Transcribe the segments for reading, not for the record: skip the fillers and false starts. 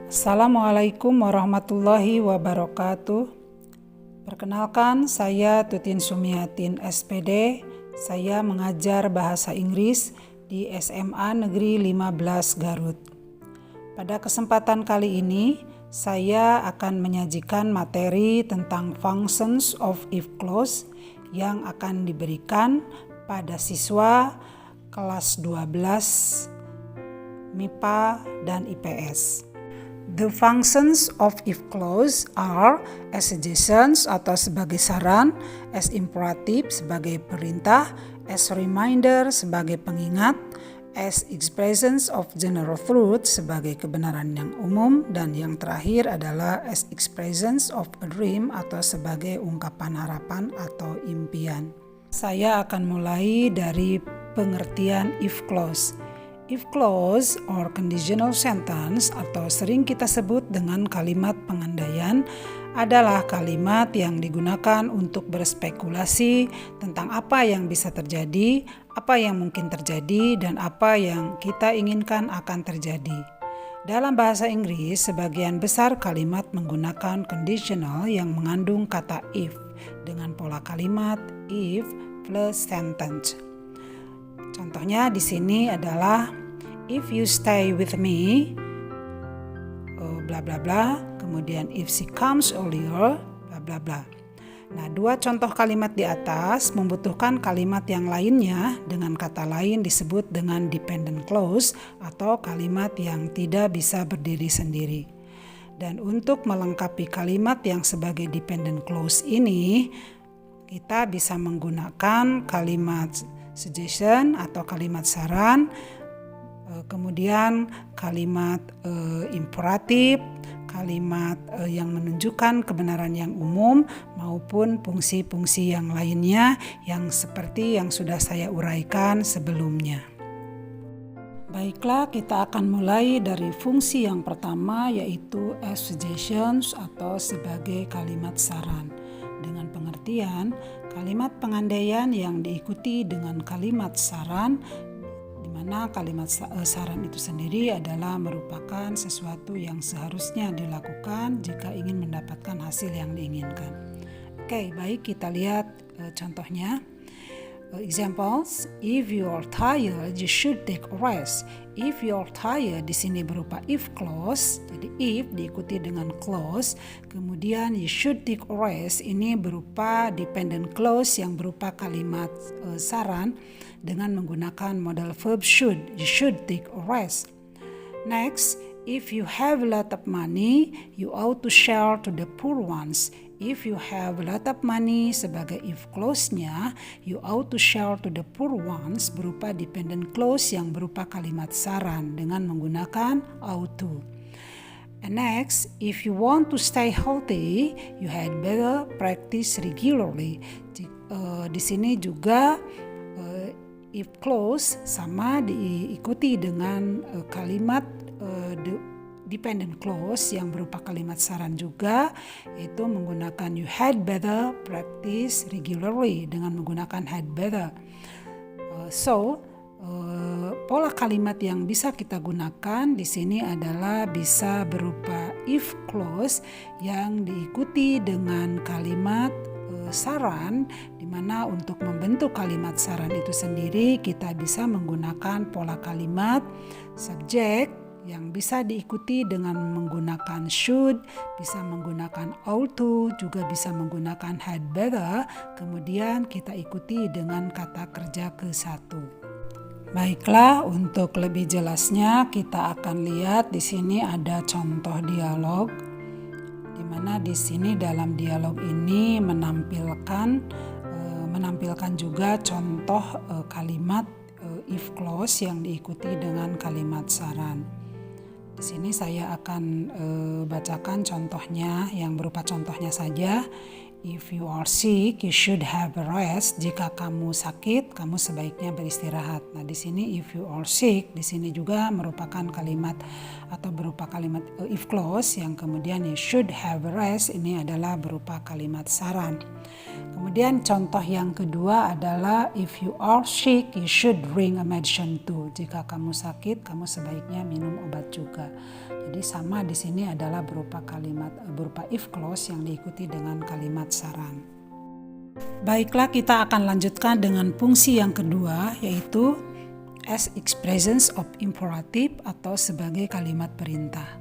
Assalamualaikum warahmatullahi wabarakatuh. Perkenalkan, saya Tutin Sumiatin SPD. Saya mengajar bahasa Inggris di SMA Negeri 15 Garut. Pada kesempatan kali ini, saya akan menyajikan materi tentang functions of if clause yang akan diberikan pada siswa kelas 12 MIPA dan IPS. The functions of if clause are as suggestions atau sebagai saran, as imperative sebagai perintah, as reminder sebagai pengingat, as expressions of general truth sebagai kebenaran yang umum, dan yang terakhir adalah as expressions of a dream atau sebagai ungkapan harapan atau impian. Saya akan mulai dari pengertian if clause. If clause or conditional sentence atau sering kita sebut dengan kalimat pengandaian adalah kalimat yang digunakan untuk berspekulasi tentang apa yang bisa terjadi, apa yang mungkin terjadi, dan apa yang kita inginkan akan terjadi. Dalam bahasa Inggris, sebagian besar kalimat menggunakan conditional yang mengandung kata if dengan pola kalimat if plus sentence. Contohnya di sini adalah if you stay with me, bla bla bla. Kemudian if she comes earlier, bla bla bla. Nah, dua contoh kalimat di atas membutuhkan kalimat yang lainnya dengan kata lain disebut dengan dependent clause atau kalimat yang tidak bisa berdiri sendiri. Dan untuk melengkapi kalimat yang sebagai dependent clause ini, kita bisa menggunakan kalimat suggestion atau kalimat saran, kemudian kalimat imperatif, kalimat yang menunjukkan kebenaran yang umum, maupun fungsi-fungsi yang lainnya yang seperti yang sudah saya uraikan sebelumnya. Baiklah, kita akan mulai dari fungsi yang pertama, yaitu as suggestions atau sebagai kalimat saran. Dengan pengertian, kalimat pengandaian yang diikuti dengan kalimat saran, di mana kalimat saran itu sendiri adalah merupakan sesuatu yang seharusnya dilakukan jika ingin mendapatkan hasil yang diinginkan. Oke, baik, kita lihat contohnya. Examples, if you are tired, you should take a rest. If you are tired di sini berupa if clause, jadi if diikuti dengan clause, kemudian you should take a rest ini berupa dependent clause yang berupa kalimat saran dengan menggunakan modal verb should. You should take a rest. Next, if you have a lot of money, you ought to share to the poor ones. If you have a lot of money sebagai if clause-nya, you ought to share to the poor ones berupa dependent clause yang berupa kalimat saran dengan menggunakan ought to. And next, if you want to stay healthy, you had better practice regularly. Di sini juga if clause sama diikuti dengan kalimat dependent clause yang berupa kalimat saran juga, itu menggunakan you had better practice regularly dengan menggunakan had better. Pola kalimat yang bisa kita gunakan di sini adalah bisa berupa if clause yang diikuti dengan kalimat saran, di mana untuk membentuk kalimat saran itu sendiri kita bisa menggunakan pola kalimat subjek yang bisa diikuti dengan menggunakan should, bisa menggunakan ought to, juga bisa menggunakan had better, kemudian kita ikuti dengan kata kerja ke-1. Baiklah, untuk lebih jelasnya kita akan lihat di sini ada contoh dialog, di mana di sini dalam dialog ini menampilkan juga contoh kalimat if clause yang diikuti dengan kalimat saran. Di sini saya akan bacakan contohnya yang berupa contohnya saja. If you are sick, you should have a rest. Jika kamu sakit, kamu sebaiknya beristirahat. Nah, di sini if you are sick, di sini juga merupakan kalimat atau berupa kalimat if clause, yang kemudian you should have a rest ini adalah berupa kalimat saran. Kemudian contoh yang kedua adalah if you are sick you should drink a medicine too. Jika kamu sakit kamu sebaiknya minum obat juga. Jadi sama di sini adalah berupa kalimat berupa if clause yang diikuti dengan kalimat saran. Baiklah, kita akan lanjutkan dengan fungsi yang kedua, yaitu as expressions of imperative atau sebagai kalimat perintah.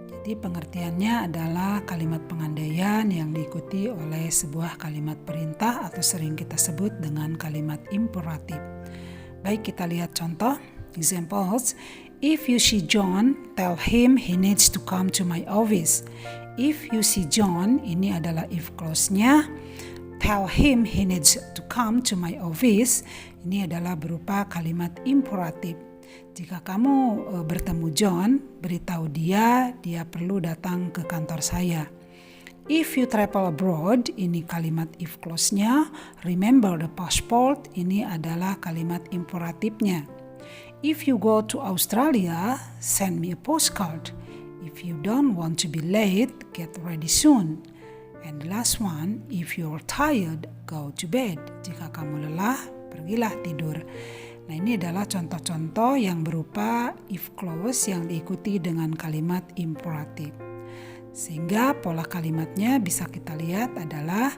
Jadi pengertiannya adalah kalimat pengandaian yang diikuti oleh sebuah kalimat perintah atau sering kita sebut dengan kalimat imperatif. Baik, kita lihat contoh. Examples. If you see John, tell him he needs to come to my office. If you see John, ini adalah if clause-nya. Tell him he needs to come to my office. Ini adalah berupa kalimat imperatif. Jika kamu bertemu John, beritahu dia perlu datang ke kantor saya. If you travel abroad, ini kalimat if clause-nya. Remember the passport, ini adalah kalimat imperatifnya. If you go to Australia, send me a postcard. If you don't want to be late, get ready soon. And the last one, if you're tired, go to bed. Jika kamu lelah, pergilah tidur. Nah, ini adalah contoh-contoh yang berupa if clause yang diikuti dengan kalimat imperatif. Sehingga pola kalimatnya bisa kita lihat adalah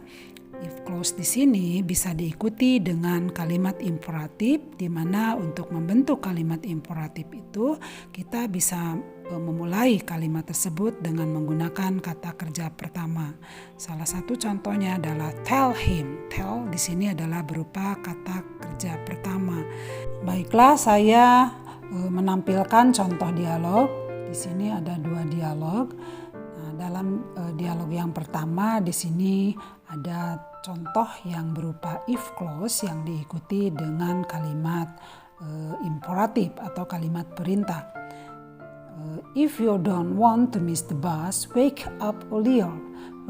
if clause di sini bisa diikuti dengan kalimat imperatif, di mana untuk membentuk kalimat imperatif itu kita bisa memulai kalimat tersebut dengan menggunakan kata kerja pertama. Salah satu contohnya adalah tell him. Tell di sini adalah berupa kata kerja pertama. Baiklah, saya menampilkan contoh dialog. Di sini ada 2 dialog. Nah, dalam dialog yang pertama di sini ada contoh yang berupa if clause yang diikuti dengan kalimat imperatif atau kalimat perintah. If you don't want to miss the bus, wake up earlier.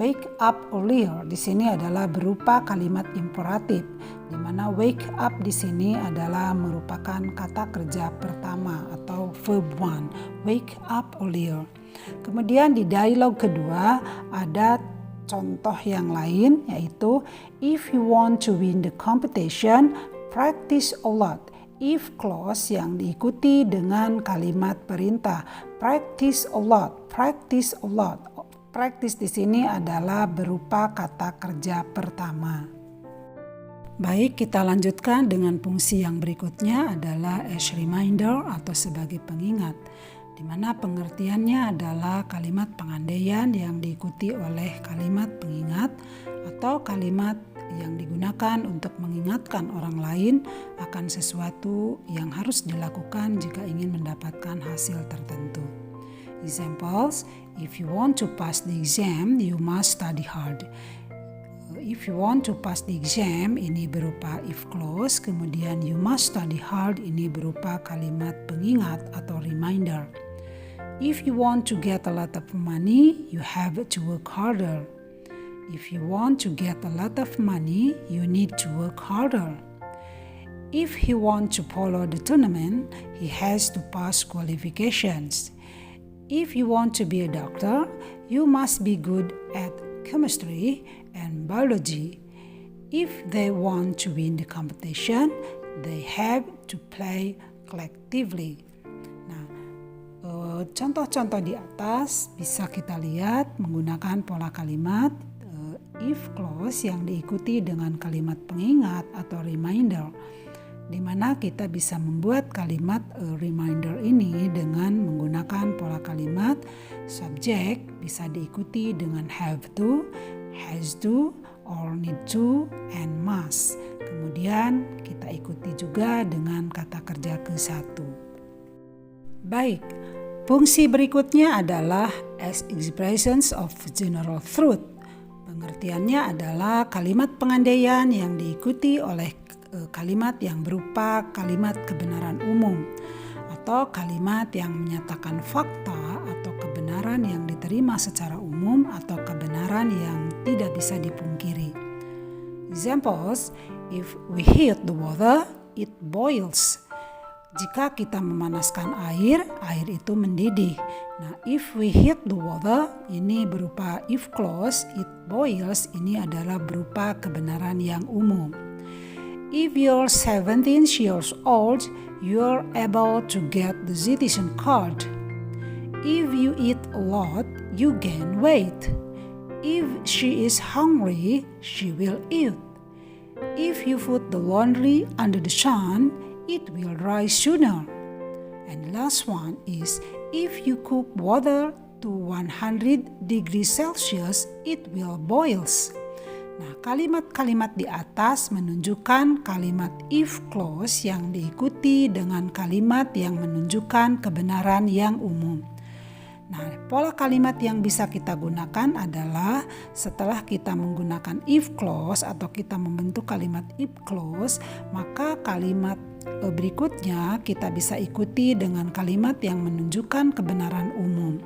Wake up earlier di sini adalah berupa kalimat imperatif, di mana wake up di sini adalah merupakan kata kerja pertama atau verb 1. Wake up earlier. Kemudian di dialog kedua ada contoh yang lain, yaitu if you want to win the competition, practice a lot. If clause yang diikuti dengan kalimat perintah. Practice a lot. Practice a lot. Practice di sini adalah berupa kata kerja pertama. Baik, kita lanjutkan dengan fungsi yang berikutnya adalah as reminder atau sebagai pengingat, di mana pengertiannya adalah kalimat pengandaian yang diikuti oleh kalimat pengingat atau kalimat yang digunakan untuk mengingatkan orang lain akan sesuatu yang harus dilakukan jika ingin mendapatkan hasil tertentu. Examples, if you want to pass the exam, you must study hard. If you want to pass the exam, ini berupa if clause, kemudian you must study hard, ini berupa kalimat pengingat atau reminder. If you want to get a lot of money, you have to work harder. If you want to get a lot of money, you need to work harder. If he wants to follow the tournament, he has to pass qualifications. If you want to be a doctor, you must be good at chemistry and biology. If they want to win the competition, they have to play collectively. Nah, contoh-contoh di atas bisa kita lihat menggunakan pola kalimat if clause yang diikuti dengan kalimat pengingat atau reminder, di mana kita bisa membuat kalimat reminder ini dengan menggunakan pola kalimat subjek bisa diikuti dengan have to, has to, or need to, and must. Kemudian kita ikuti juga dengan kata kerja ke-1. Baik, fungsi berikutnya adalah as expressions of general truth. Pengertiannya adalah kalimat pengandaian yang diikuti oleh kalimat yang berupa kalimat kebenaran umum atau kalimat yang menyatakan fakta atau kebenaran yang diterima secara umum atau kebenaran yang tidak bisa dipungkiri. Examples, if we heat the water, it boils. Jika kita memanaskan air, air itu mendidih. Nah, if we heat the water, ini berupa if clause, it boils, ini adalah berupa kebenaran yang umum. If you're 17 years old, you're able to get the citizen card. If you eat a lot, you gain weight. If she is hungry, she will eat. If you put the laundry under the sun, it will dry sooner. And the last one is, if you cook water to 100 degrees Celsius, it will boils. Nah, kalimat-kalimat di atas menunjukkan kalimat if clause yang diikuti dengan kalimat yang menunjukkan kebenaran yang umum. Nah, pola kalimat yang bisa kita gunakan adalah setelah kita menggunakan if clause atau kita membentuk kalimat if clause, maka kalimat berikutnya kita bisa ikuti dengan kalimat yang menunjukkan kebenaran umum.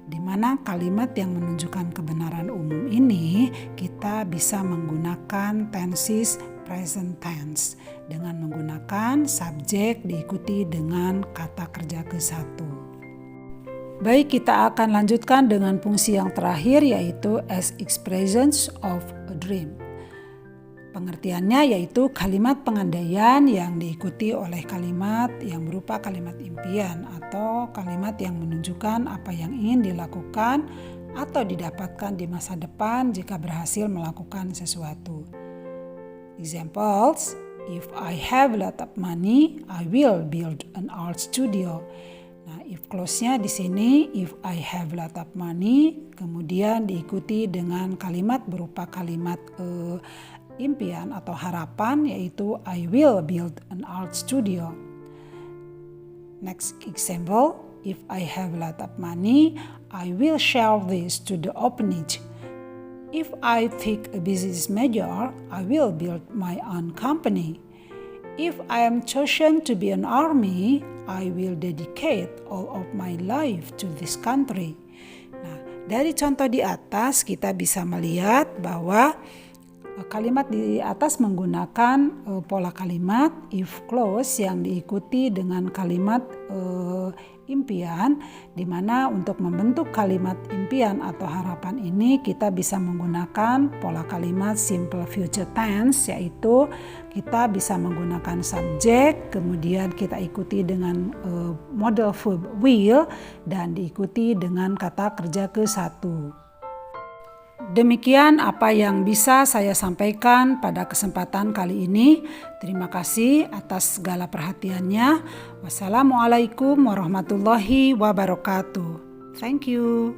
Di mana kalimat yang menunjukkan kebenaran umum ini kita bisa menggunakan tenses present tense dengan menggunakan subjek diikuti dengan kata kerja ke-1. Baik, kita akan lanjutkan dengan fungsi yang terakhir yaitu as expressions of a dream. Pengertiannya yaitu kalimat pengandaian yang diikuti oleh kalimat yang berupa kalimat impian atau kalimat yang menunjukkan apa yang ingin dilakukan atau didapatkan di masa depan jika berhasil melakukan sesuatu. Examples, if I have a lot of money, I will build an art studio. Nah, if clause-nya di sini, if I have a lot of money, kemudian diikuti dengan kalimat berupa kalimat impian atau harapan, yaitu I will build an art studio. Next example, if I have a lot of money, I will share this to the orphanage. If I take a business major, I will build my own company. If I am chosen to be an army, I will dedicate all of my life to this country. Nah, dari contoh di atas kita bisa melihat bahwa kalimat di atas menggunakan pola kalimat if clause yang diikuti dengan kalimat impian, di mana untuk membentuk kalimat impian atau harapan ini kita bisa menggunakan pola kalimat simple future tense, yaitu kita bisa menggunakan subjek, kemudian kita ikuti dengan model verb will dan diikuti dengan kata kerja ke-1. Demikian apa yang bisa saya sampaikan pada kesempatan kali ini. Terima kasih atas segala perhatiannya. Wassalamualaikum warahmatullahi wabarakatuh. Thank you.